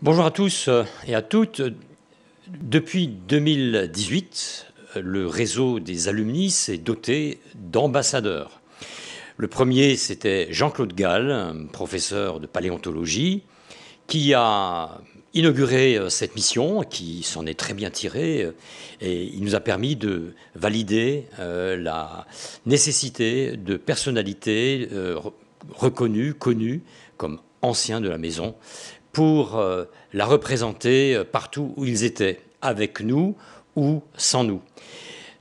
Bonjour à tous et à toutes. Depuis 2018, le réseau des alumni s'est doté d'ambassadeurs. Le premier, c'était Jean-Claude Gall, un professeur de paléontologie, qui a inauguré cette mission, qui s'en est très bien tiré, et il nous a permis de valider la nécessité de personnalités reconnues, connues comme anciens de la maison, pour la représenter partout où ils étaient, avec nous ou sans nous.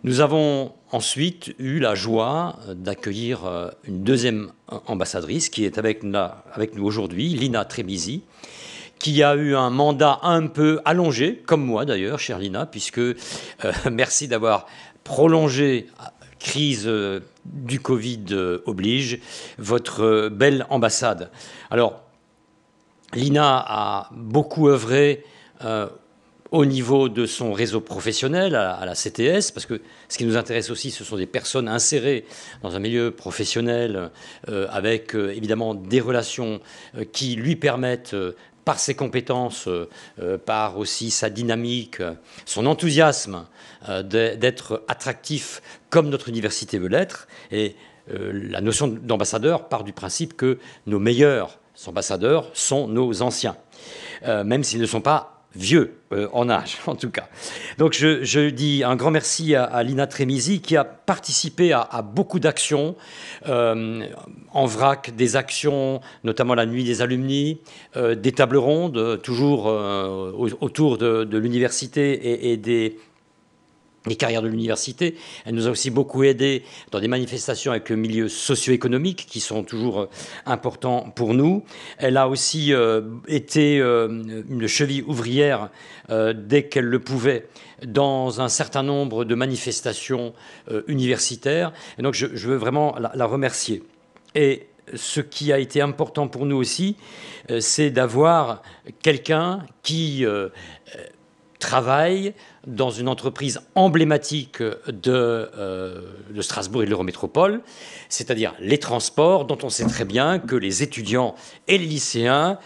Nous avons ensuite eu la joie d'accueillir une deuxième ambassadrice qui est avec nous aujourd'hui, Lina Tremisi, qui a eu un mandat un peu allongé, comme moi d'ailleurs, chère Lina, puisque merci d'avoir prolongé, crise du Covid oblige, votre belle ambassade. Alors, Lina a beaucoup œuvré au niveau de son réseau professionnel, à la CTS, parce que ce qui nous intéresse aussi, ce sont des personnes insérées dans un milieu professionnel avec évidemment des relations qui lui permettent, par ses compétences, par aussi sa dynamique, son enthousiasme, d'être attractif comme notre université veut l'être. Et la notion d'ambassadeur part du principe que nos meilleurs ambassadeurs sont nos anciens, même s'ils ne sont pas vieux en âge, en tout cas. Donc je dis un grand merci à Lina Tremisi qui a participé à beaucoup d'actions, en vrac, des actions, notamment la nuit des alumni, des tables rondes, toujours autour de l'université et des carrières de l'université. Elle nous a aussi beaucoup aidés dans des manifestations avec le milieu socio-économique qui sont toujours importants pour nous. Elle a aussi été une cheville ouvrière dès qu'elle le pouvait dans un certain nombre de manifestations universitaires. Et donc je veux vraiment la remercier. Et ce qui a été important pour nous aussi, c'est d'avoir quelqu'un qui travaille dans une entreprise emblématique de Strasbourg et de l'Eurométropole, c'est-à-dire les transports, dont on sait très bien que les étudiants et les lycéens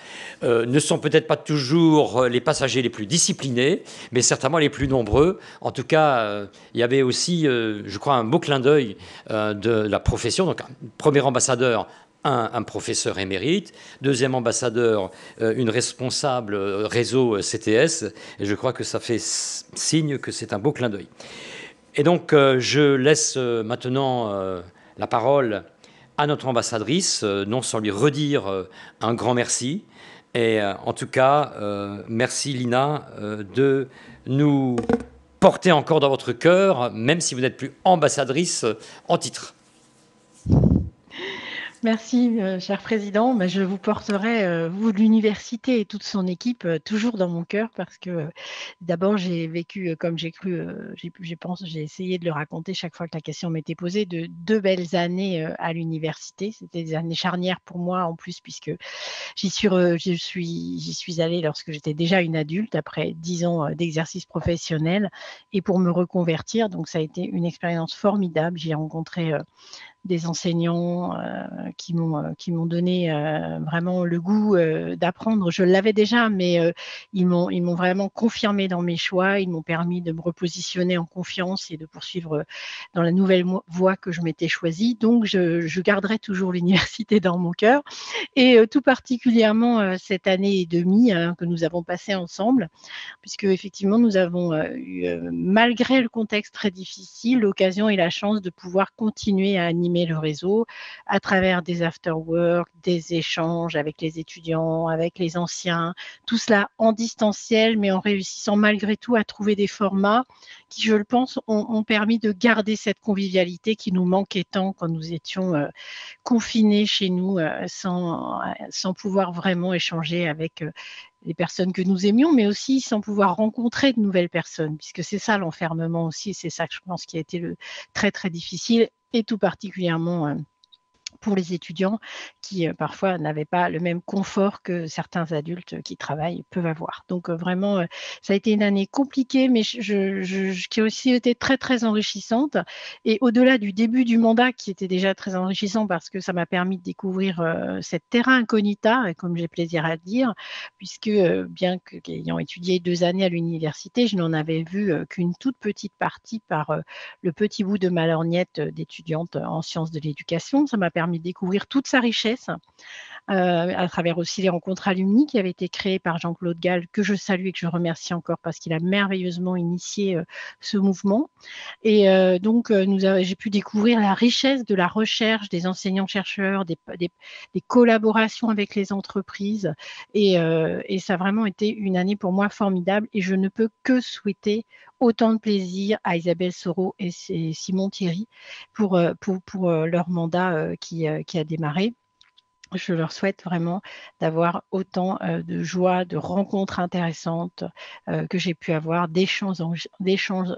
ne sont peut-être pas toujours les passagers les plus disciplinés, mais certainement les plus nombreux. En tout cas, il y avait aussi, je crois, un beau clin d'œil de la profession. Donc, un premier ambassadeur, un professeur émérite, deuxième ambassadeur, une responsable réseau CTS, et je crois que ça fait signe que c'est un beau clin d'œil. Et donc, je laisse maintenant la parole à notre ambassadrice, non sans lui redire un grand merci. Et en tout cas, merci Lina de nous porter encore dans votre cœur, même si vous n'êtes plus ambassadrice en titre. Merci, cher président. Je vous porterai, vous, l'université et toute son équipe, toujours dans mon cœur parce que d'abord, j'ai vécu, comme j'ai cru, j'ai essayé de le raconter chaque fois que la question m'était posée, de 2 belles années à l'université. C'était des années charnières pour moi en plus, puisque j'y suis allée lorsque j'étais déjà une adulte, après 10 ans d'exercice professionnel, et pour me reconvertir. Donc, ça a été une expérience formidable. J'ai rencontré des enseignants qui m'ont donné vraiment le goût d'apprendre. Je l'avais déjà, mais ils m'ont vraiment confirmé dans mes choix. Ils m'ont permis de me repositionner en confiance et de poursuivre dans la nouvelle voie que je m'étais choisie. Donc, je garderai toujours l'université dans mon cœur, et tout particulièrement cette année et demie que nous avons passée ensemble, puisque effectivement nous avons eu, malgré le contexte très difficile, l'occasion et la chance de pouvoir continuer à animer le réseau à travers des after-work, des échanges avec les étudiants, avec les anciens, tout cela en distanciel, mais en réussissant malgré tout à trouver des formats qui, je le pense, ont permis de garder cette convivialité qui nous manquait tant quand nous étions confinés chez nous, sans pouvoir vraiment échanger avec les personnes que nous aimions, mais aussi sans pouvoir rencontrer de nouvelles personnes, puisque c'est ça l'enfermement aussi, c'est ça que je pense qui a été très, très difficile, et tout particulièrement pour les étudiants qui, parfois n'avaient pas le même confort que certains adultes qui travaillent peuvent avoir. Donc, vraiment, ça a été une année compliquée, mais qui a aussi été très, très enrichissante et au-delà du début du mandat qui était déjà très enrichissant parce que ça m'a permis de découvrir, cette terra incognita, comme j'ai plaisir à le dire, puisque, bien qu'ayant étudié 2 années à l'université, je n'en avais vu, qu'une toute petite partie par, le petit bout de ma lorgnette d'étudiante en sciences de l'éducation. Ça m'a permis de découvrir toute sa richesse, à travers aussi les rencontres alumni qui avaient été créées par Jean-Claude Gall, que je salue et que je remercie encore parce qu'il a merveilleusement initié, ce mouvement et donc j'ai pu découvrir la richesse de la recherche, des enseignants-chercheurs, des collaborations avec les entreprises et ça a vraiment été une année pour moi formidable et je ne peux que souhaiter autant de plaisir à Isabelle Soro et Simon Thierry pour leur mandat, qui a démarré. Je leur souhaite vraiment d'avoir autant, de joie, de rencontres intéressantes, que j'ai pu avoir, d'échanges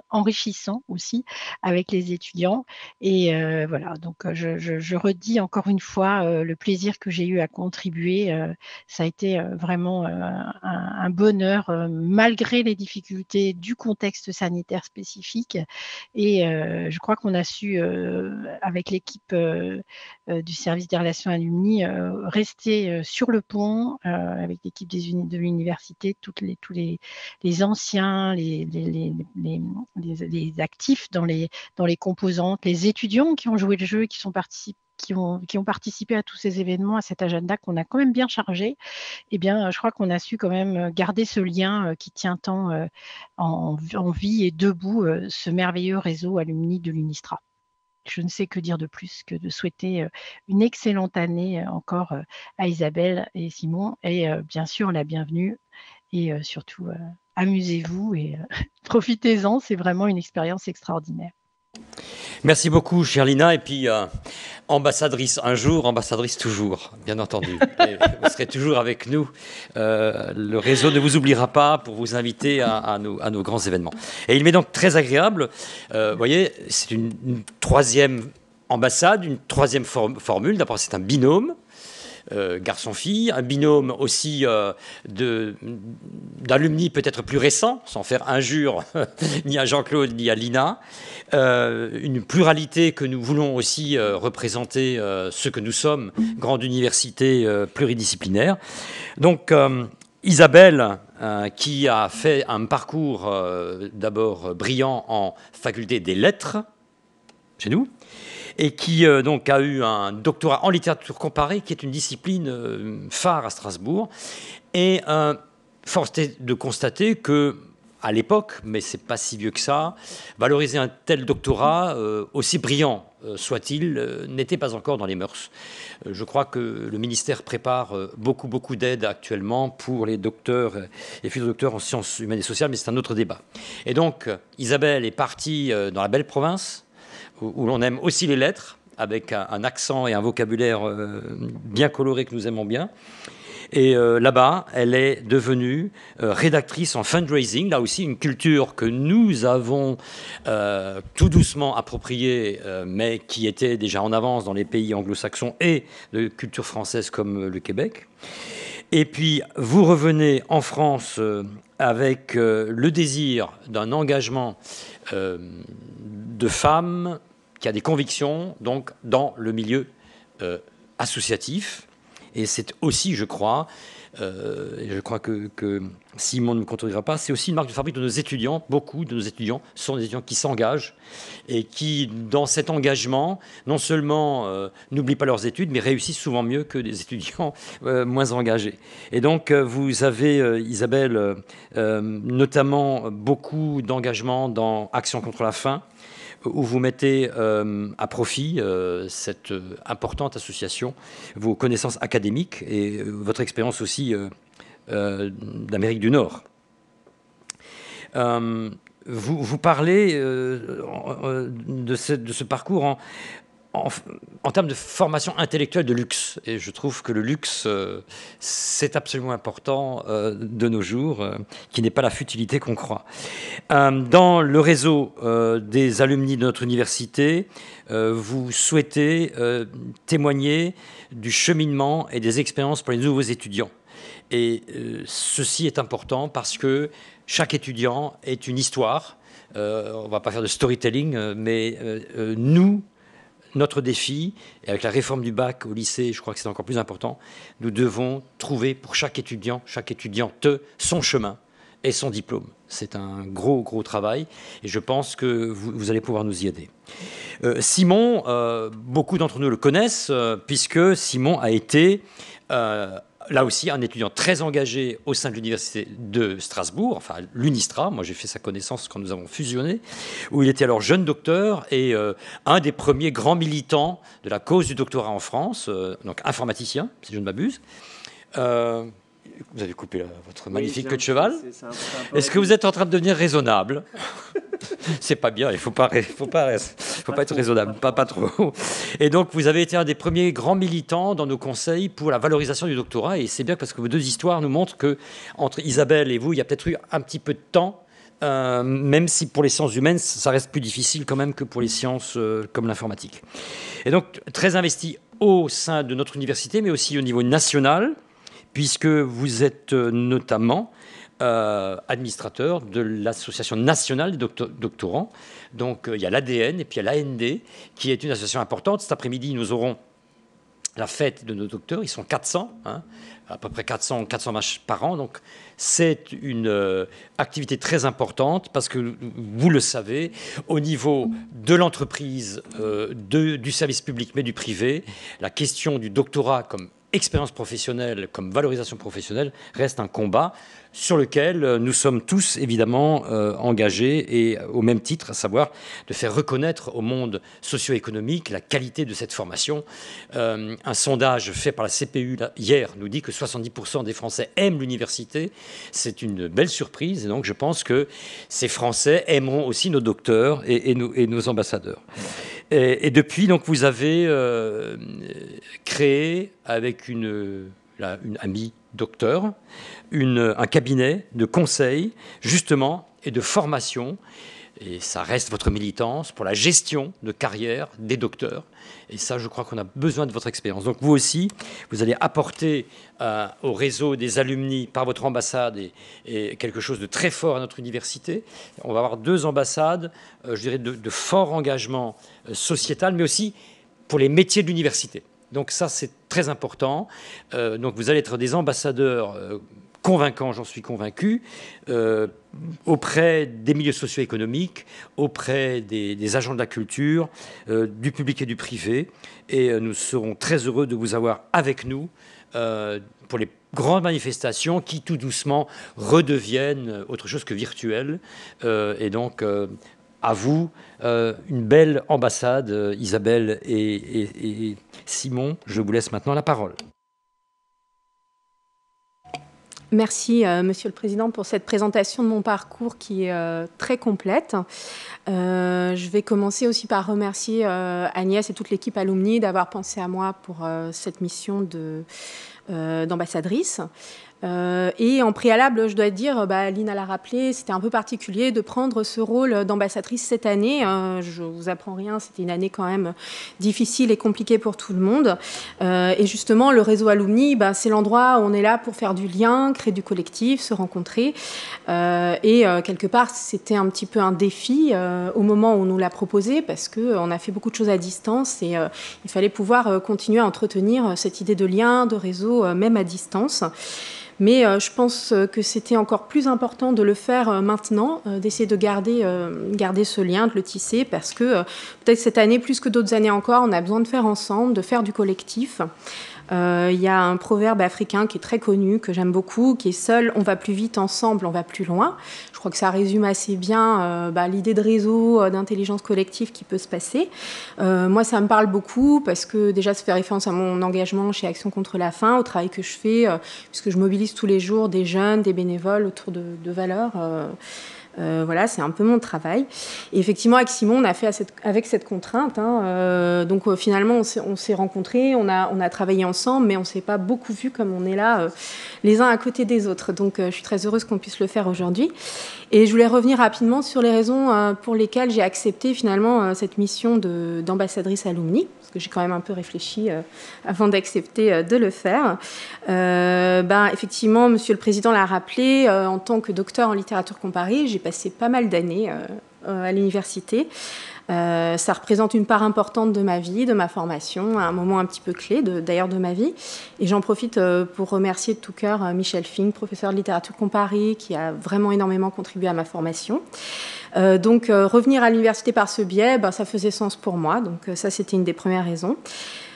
enrichissants aussi avec les étudiants et voilà donc je redis encore une fois, le plaisir que j'ai eu à contribuer, ça a été, vraiment, un bonheur, malgré les difficultés du contexte sanitaire spécifique et je crois qu'on a su, avec l'équipe, du service des relations alumni, rester, sur le pont, avec l'équipe de l'université, tous les anciens, les actifs dans les composantes, les étudiants qui ont joué le jeu, qui ont participé à tous ces événements, à cet agenda qu'on a quand même bien chargé. Eh bien, je crois qu'on a su quand même garder ce lien, qui tient tant, en vie et debout, ce merveilleux réseau alumni de l'UNISTRA. Je ne sais que dire de plus que de souhaiter, une excellente année, encore, à Isabelle et Simon et bien sûr la bienvenue et surtout, amusez-vous et profitez-en, c'est vraiment une expérience extraordinaire. Merci beaucoup, chère Lina. Et puis, ambassadrice un jour, ambassadrice toujours, bien entendu. Et vous serez toujours avec nous. Le réseau ne vous oubliera pas pour vous inviter à nos grands événements. Et il m'est donc très agréable. Vous voyez, c'est une troisième ambassade, une troisième formule. D'abord, c'est un binôme. Garçon-fille, un binôme aussi d'alumni peut-être plus récents, sans faire injure ni à Jean-Claude ni à Lina, une pluralité que nous voulons aussi représenter ce que nous sommes, grande université pluridisciplinaire. Donc Isabelle, qui a fait un parcours d'abord brillant en faculté des lettres, chez nous, et qui donc a eu un doctorat en littérature comparée, qui est une discipline phare à Strasbourg. Et force est de constater que, à l'époque, mais c'est pas si vieux que ça, valoriser un tel doctorat, aussi brillant soit-il, n'était pas encore dans les mœurs. Je crois que le ministère prépare beaucoup d'aide actuellement pour les docteurs et futurs docteurs en sciences humaines et sociales, mais c'est un autre débat. Et donc, Isabelle est partie dans la belle province, où l'on aime aussi les lettres, avec un accent et un vocabulaire bien coloré que nous aimons bien. Et là-bas, elle est devenue rédactrice en fundraising, là aussi une culture que nous avons tout doucement appropriée, mais qui était déjà en avance dans les pays anglo-saxons et de culture française comme le Québec. Et puis, vous revenez en France avec le désir d'un engagement de femmes qui a des convictions, donc, dans le milieu associatif. Et c'est aussi, je crois que Simon ne me contredira pas, c'est aussi une marque de fabrique de nos étudiants. Beaucoup de nos étudiants sont des étudiants qui s'engagent et qui, dans cet engagement, non seulement n'oublient pas leurs études, mais réussissent souvent mieux que des étudiants moins engagés. Et donc, vous avez, Isabelle, notamment beaucoup d'engagement dans Action contre la faim, où vous mettez à profit cette importante association, vos connaissances académiques et votre expérience aussi d'Amérique du Nord. Vous parlez de ce parcours en termes de formation intellectuelle de luxe. Et je trouve que le luxe, c'est absolument important de nos jours, qui n'est pas la futilité qu'on croit. Dans le réseau des alumni de notre université, vous souhaitez témoigner du cheminement et des expériences pour les nouveaux étudiants. Et ceci est important parce que chaque étudiant est une histoire. On ne va pas faire de storytelling, mais notre défi, et avec la réforme du bac au lycée, je crois que c'est encore plus important, nous devons trouver pour chaque étudiant, chaque étudiante, son chemin et son diplôme. C'est un gros, gros travail et je pense que vous allez pouvoir nous y aider. Simon, beaucoup d'entre nous le connaissent puisque Simon a été... là aussi, un étudiant très engagé au sein de l'université de Strasbourg, enfin l'UNISTRA, moi j'ai fait sa connaissance quand nous avons fusionné, où il était alors jeune docteur et un des premiers grands militants de la cause du doctorat en France, donc informaticien, si je ne m'abuse. Vous avez coupé votre magnifique queue de cheval. Est-ce que vous êtes en train de devenir raisonnable? C'est pas bien, il faut pas être raisonnable, pas trop. Et donc, vous avez été un des premiers grands militants dans nos conseils pour la valorisation du doctorat. Et c'est bien parce que vos deux histoires nous montrent que entre Isabelle et vous, il y a peut-être eu un petit peu de temps, même si pour les sciences humaines, ça reste plus difficile quand même que pour les sciences comme l'informatique. Et donc, très investi au sein de notre université, mais aussi au niveau national, puisque vous êtes notamment administrateur de l'Association nationale des doctorants. Donc, il y a l'ADN et puis il y a l'AND, qui est une association importante. Cet après-midi, nous aurons la fête de nos docteurs. Ils sont 400, à peu près 420 par an. Donc, c'est une activité très importante parce que, vous le savez, au niveau de l'entreprise, du service public, mais du privé, la question du doctorat comme expérience professionnelle, comme valorisation professionnelle, reste un combat sur lequel nous sommes tous évidemment engagés et au même titre, à savoir de faire reconnaître au monde socio-économique la qualité de cette formation. Un sondage fait par la CPU hier nous dit que 70% des Français aiment l'université. C'est une belle surprise et donc je pense que ces Français aimeront aussi nos docteurs et nos ambassadeurs. Et depuis, donc, vous avez créé avec une amie docteur un cabinet de conseil, justement, et de formation. Et ça reste votre militance pour la gestion de carrière des docteurs. Et ça, je crois qu'on a besoin de votre expérience. Donc, vous aussi, vous allez apporter au réseau des alumni par votre ambassade et quelque chose de très fort à notre université. On va avoir 2 ambassades, je dirais, de fort engagement sociétal, mais aussi pour les métiers de l'université. Donc ça, c'est très important. Donc, vous allez être des ambassadeurs convaincants, j'en suis convaincu, auprès des milieux socio-économiques, auprès des agents de la culture, du public et du privé. Et nous serons très heureux de vous avoir avec nous pour les grandes manifestations qui, tout doucement, redeviennent autre chose que virtuelles. Et donc, à vous, une belle ambassade, Isabelle et Simon. Je vous laisse maintenant la parole. Merci, Monsieur le Président, pour cette présentation de mon parcours qui est très complète. Je vais commencer aussi par remercier Agnès et toute l'équipe alumni d'avoir pensé à moi pour cette mission d'ambassadrice. Et en préalable, je dois dire, Aline l'a rappelé, c'était un peu particulier de prendre ce rôle d'ambassadrice cette année. Je ne vous apprends rien, c'était une année quand même difficile et compliquée pour tout le monde. Et justement, le réseau alumni, c'est l'endroit où on est là pour faire du lien, créer du collectif, se rencontrer. Et quelque part, c'était un petit peu un défi au moment où on nous l'a proposé, parce qu'on a fait beaucoup de choses à distance et il fallait pouvoir continuer à entretenir cette idée de lien, de réseau, même à distance. Mais je pense que c'était encore plus important de le faire maintenant, d'essayer de garder ce lien, de le tisser, parce que peut-être cette année, plus que d'autres années encore, on a besoin de faire ensemble, de faire du collectif. Il y a un proverbe africain qui est très connu, que j'aime beaucoup, qui est « seul, on va plus vite, ensemble, on va plus loin ». Je crois que ça résume assez bien l'idée de réseau, d'intelligence collective qui peut se passer. Moi, ça me parle beaucoup parce que déjà, ça fait référence à mon engagement chez Action contre la faim, au travail que je fais, puisque je mobilise tous les jours des jeunes, des bénévoles autour de valeurs Voilà, c'est un peu mon travail. Et effectivement, avec Simon, on a fait avec cette contrainte. Donc finalement, on s'est rencontrés, on a travaillé ensemble, mais on ne s'est pas beaucoup vus comme on est là, les uns à côté des autres. Donc je suis très heureuse qu'on puisse le faire aujourd'hui. Et je voulais revenir rapidement sur les raisons pour lesquelles j'ai accepté finalement cette mission d'ambassadrice alumni, parce que j'ai quand même un peu réfléchi avant d'accepter de le faire. Effectivement, Monsieur le Président l'a rappelé, en tant que docteur en littérature comparée, j'ai passé pas mal d'années à l'université. Ça représente une part importante de ma vie, de ma formation, un moment un petit peu clé d'ailleurs de ma vie. Et j'en profite pour remercier de tout cœur Michel Fink, professeur de littérature comparée, qui a vraiment énormément contribué à ma formation. Donc revenir à l'université par ce biais, ça faisait sens pour moi. Donc ça, c'était une des premières raisons.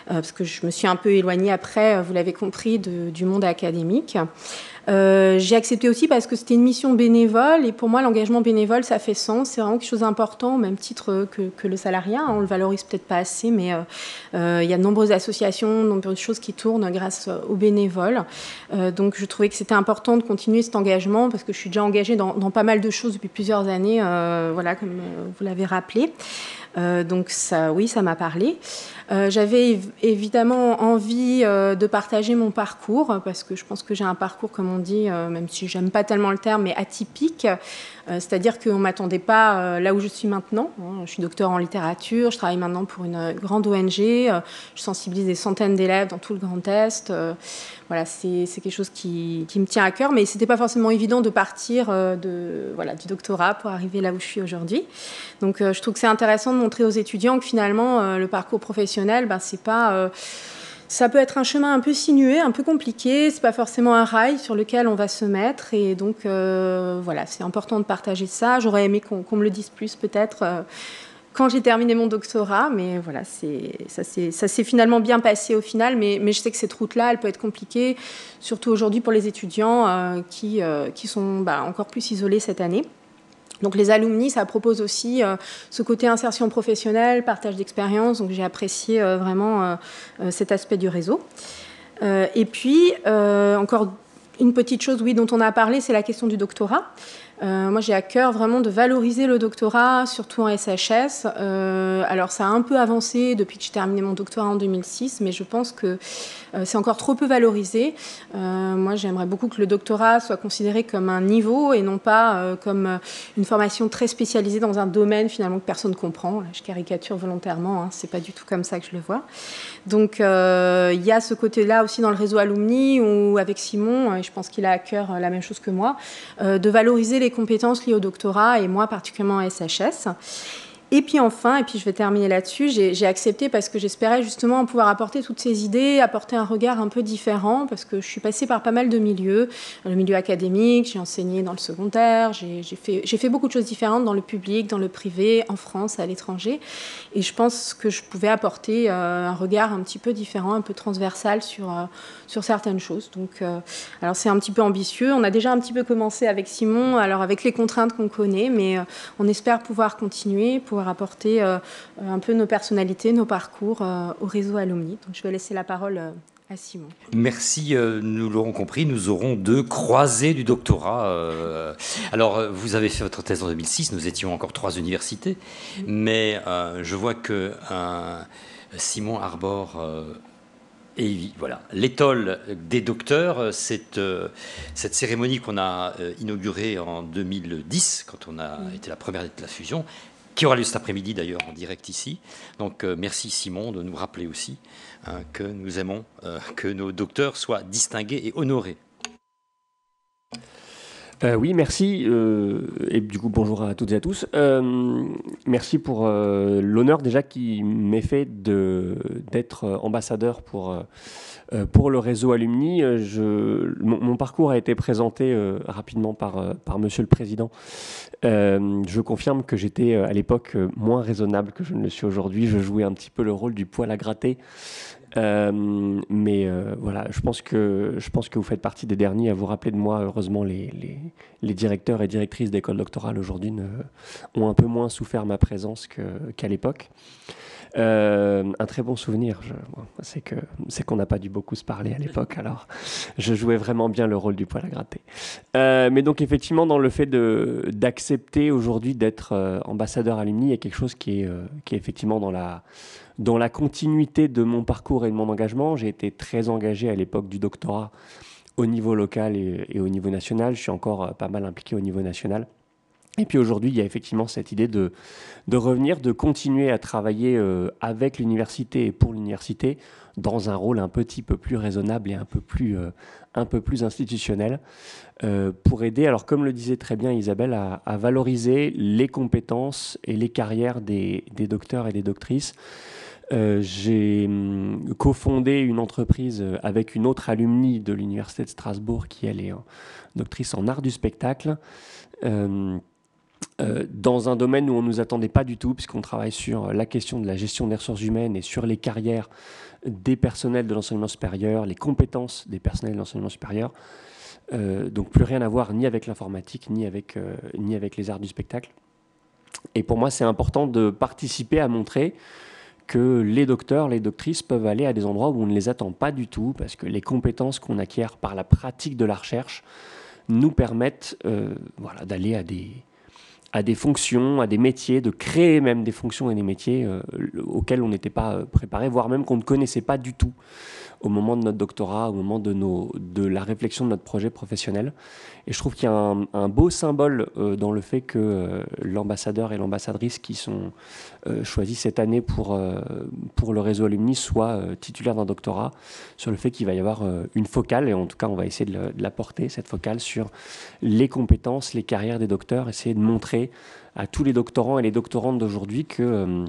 Parce que je me suis un peu éloignée après, vous l'avez compris, du monde académique. J'ai accepté aussi parce que c'était une mission bénévole, et pour moi l'engagement bénévole ça fait sens, c'est vraiment quelque chose d'important au même titre que le salariat, on le valorise peut-être pas assez, mais il y a de nombreuses associations, de nombreuses choses qui tournent grâce aux bénévoles, donc je trouvais que c'était important de continuer cet engagement parce que je suis déjà engagée dans pas mal de choses depuis plusieurs années, voilà, comme vous l'avez rappelé. Donc ça, oui, ça m'a parlé. J'avais évidemment envie de partager mon parcours parce que je pense que j'ai un parcours, comme on dit, même si j'aime pas tellement le terme, mais atypique. C'est-à-dire qu'on ne m'attendait pas là où je suis maintenant. Je suis docteur en littérature, je travaille maintenant pour une grande ONG, je sensibilise des centaines d'élèves dans tout le Grand Est. Voilà, c'est quelque chose qui me tient à cœur, mais ce n'était pas forcément évident de partir du doctorat pour arriver là où je suis aujourd'hui. Donc je trouve que c'est intéressant de montrer aux étudiants que finalement le parcours professionnel, c'est pas... ça peut être un chemin un peu sinueux, un peu compliqué, c'est pas forcément un rail sur lequel on va se mettre, et donc voilà, c'est important de partager ça. J'aurais aimé qu'on me le dise plus peut-être quand j'ai terminé mon doctorat, mais voilà, ça s'est finalement bien passé au final, mais je sais que cette route-là, elle peut être compliquée, surtout aujourd'hui pour les étudiants qui sont encore plus isolés cette année. Donc les alumni, ça propose aussi ce côté insertion professionnelle, partage d'expérience. Donc j'ai apprécié vraiment cet aspect du réseau. Et puis, encore une petite chose, oui, dont on a parlé, c'est la question du doctorat. Moi, j'ai à cœur vraiment de valoriser le doctorat, surtout en SHS. Alors, ça a un peu avancé depuis que j'ai terminé mon doctorat en 2006, mais je pense que c'est encore trop peu valorisé. Moi, j'aimerais beaucoup que le doctorat soit considéré comme un niveau et non pas comme une formation très spécialisée dans un domaine finalement que personne ne comprend. Là, je caricature volontairement, c'est pas du tout comme ça que je le vois. Donc, il y a ce côté-là aussi dans le réseau alumni où, avec Simon, et je pense qu'il a à cœur la même chose que moi, de valoriser les compétences liées au doctorat, et moi particulièrement en SHS. Et puis enfin, et puis je vais terminer là-dessus, j'ai accepté parce que j'espérais justement pouvoir apporter toutes ces idées, apporter un regard un peu différent, parce que je suis passée par pas mal de milieux, le milieu académique, j'ai enseigné dans le secondaire, j'ai fait beaucoup de choses différentes dans le public, dans le privé, en France, à l'étranger, et je pense que je pouvais apporter un regard un petit peu différent, un peu transversal sur certaines choses. Donc, alors c'est un petit peu ambitieux, on a déjà un petit peu commencé avec Simon, alors avec les contraintes qu'on connaît, mais on espère pouvoir continuer, pouvoir apporter un peu nos personnalités, nos parcours au réseau alumni. Donc je vais laisser la parole à Simon. Merci, nous l'aurons compris, nous aurons deux croisées du doctorat. Alors, vous avez fait votre thèse en 2006, nous étions encore 3 universités, mais je vois que Simon arbore... et voilà, l'étole des docteurs, cette cérémonie qu'on a inaugurée en 2010, quand on a été la première de la fusion, qui aura lieu cet après-midi d'ailleurs en direct ici. Donc merci Simon de nous rappeler aussi que nous aimons que nos docteurs soient distingués et honorés. Oui, merci. Et du coup, bonjour à toutes et à tous. Merci pour l'honneur déjà qui m'est fait d'être ambassadeur pour le réseau alumni. Mon parcours a été présenté rapidement par Monsieur le Président. Je confirme que j'étais à l'époque moins raisonnable que je ne le suis aujourd'hui. Je jouais un petit peu le rôle du poil à gratter Voilà, je pense que vous faites partie des derniers à vous rappeler de moi. Heureusement, les directeurs et directrices d'écoles doctorales aujourd'hui ont un peu moins souffert ma présence qu'à l'époque. Un très bon souvenir, c'est qu'on n'a pas dû beaucoup se parler à l'époque, alors je jouais vraiment bien le rôle du poil à gratter. Mais donc effectivement, dans le fait d'accepter aujourd'hui d'être ambassadeur alumni, il y a quelque chose qui est effectivement dans la continuité de mon parcours et de mon engagement. J'ai été très engagé à l'époque du doctorat au niveau local et au niveau national. Je suis encore pas mal impliqué au niveau national. Et puis aujourd'hui, il y a effectivement cette idée de revenir, de continuer à travailler avec l'université et pour l'université dans un rôle un petit peu plus raisonnable et un peu plus institutionnel pour aider, alors comme le disait très bien Isabelle, à valoriser les compétences et les carrières des docteurs et des doctrices. J'ai cofondé une entreprise avec une autre alumnie de l'université de Strasbourg qui, elle, est doctrice en art du spectacle. Dans un domaine où on ne nous attendait pas du tout, puisqu'on travaille sur la question de la gestion des ressources humaines et sur les carrières des personnels de l'enseignement supérieur, les compétences des personnels de l'enseignement supérieur. Donc plus rien à voir ni avec l'informatique, ni avec les arts du spectacle. Et pour moi, c'est important de participer à montrer que les docteurs, les doctrices peuvent aller à des endroits où on ne les attend pas du tout, parce que les compétences qu'on acquiert par la pratique de la recherche nous permettent d'aller à des fonctions, à des métiers, de créer même des fonctions et des métiers auxquels on n'était pas préparé, voire même qu'on ne connaissait pas du tout au moment de notre doctorat, au moment de la réflexion de notre projet professionnel. Et je trouve qu'il y a un beau symbole dans le fait que l'ambassadeur et l'ambassadrice qui sont choisis cette année pour le réseau alumni soient titulaires d'un doctorat, sur le fait qu'il va y avoir une focale, et en tout cas on va essayer de la porter, cette focale, sur les compétences, les carrières des docteurs, essayer de montrer à tous les doctorants et les doctorantes d'aujourd'hui que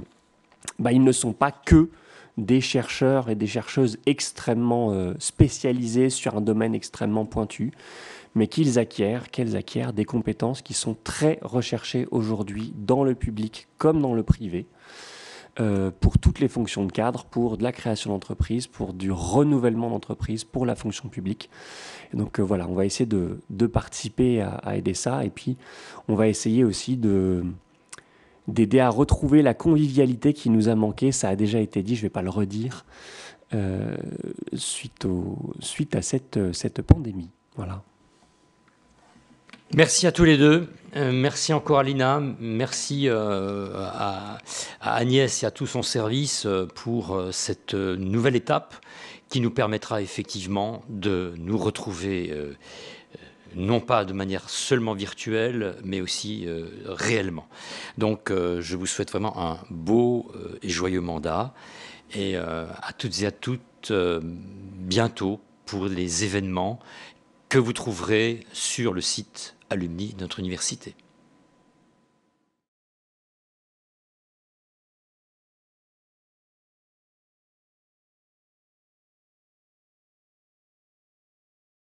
ils ne sont pas que des chercheurs et des chercheuses extrêmement spécialisés sur un domaine extrêmement pointu, mais qu'elles acquièrent des compétences qui sont très recherchées aujourd'hui dans le public comme dans le privé, pour toutes les fonctions de cadre, pour de la création d'entreprise, pour du renouvellement d'entreprise, pour la fonction publique. Et donc voilà, on va essayer de participer à aider ça, et puis on va essayer aussi d'aider à retrouver la convivialité qui nous a manqué. Ça a déjà été dit, je ne vais pas le redire, suite à cette pandémie. Voilà. Merci à tous les deux. Merci encore à Lina. Merci à Agnès et à tout son service pour cette nouvelle étape qui nous permettra effectivement de nous retrouver non pas de manière seulement virtuelle, mais aussi réellement. Donc, je vous souhaite vraiment un beau et joyeux mandat. Et à toutes et à toutes, bientôt pour les événements que vous trouverez sur le site alumni de notre université.